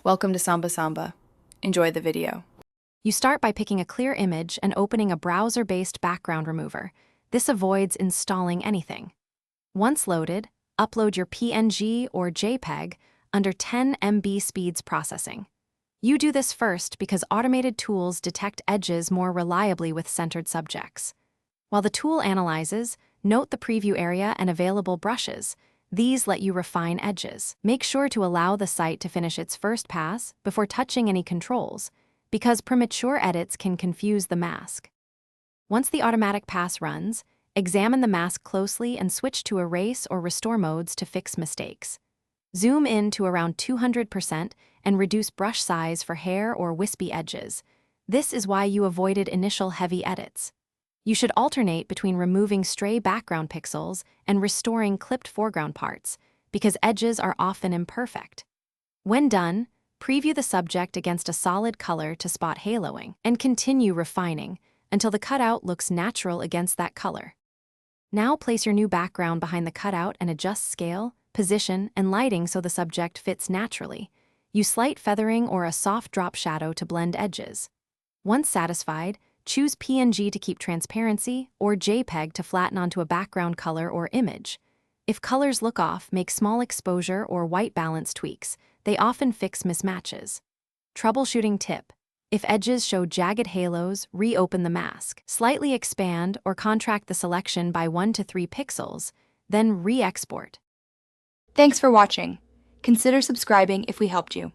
Welcome to Samba Samba. Enjoy the video. You start by picking a clear image and opening a browser-based background remover. This avoids installing anything. Once loaded, upload your PNG or JPEG under 10 MB speeds processing. You do this first because automated tools detect edges more reliably with centered subjects. While the tool analyzes, note the preview area and available brushes. These let you refine edges. Make sure to allow the site to finish its first pass before touching any controls, because premature edits can confuse the mask. Once the automatic pass runs, examine the mask closely and switch to erase or restore modes to fix mistakes. Zoom in to around 200% and reduce brush size for hair or wispy edges. This is why you avoided initial heavy edits. You should alternate between removing stray background pixels and restoring clipped foreground parts, because edges are often imperfect. When done, preview the subject against a solid color to spot haloing, and continue refining until the cutout looks natural against that color. Now place your new background behind the cutout and adjust scale, position, and lighting so the subject fits naturally. Use slight feathering or a soft drop shadow to blend edges. Once satisfied, choose PNG to keep transparency or JPEG to flatten onto a background color or image. If colors look off, make small exposure or white balance tweaks. They often fix mismatches. Troubleshooting tip: if edges show jagged halos, reopen the mask. Slightly expand or contract the selection by 1 to 3 pixels, then re-export. Thanks for watching. Consider subscribing if we helped you.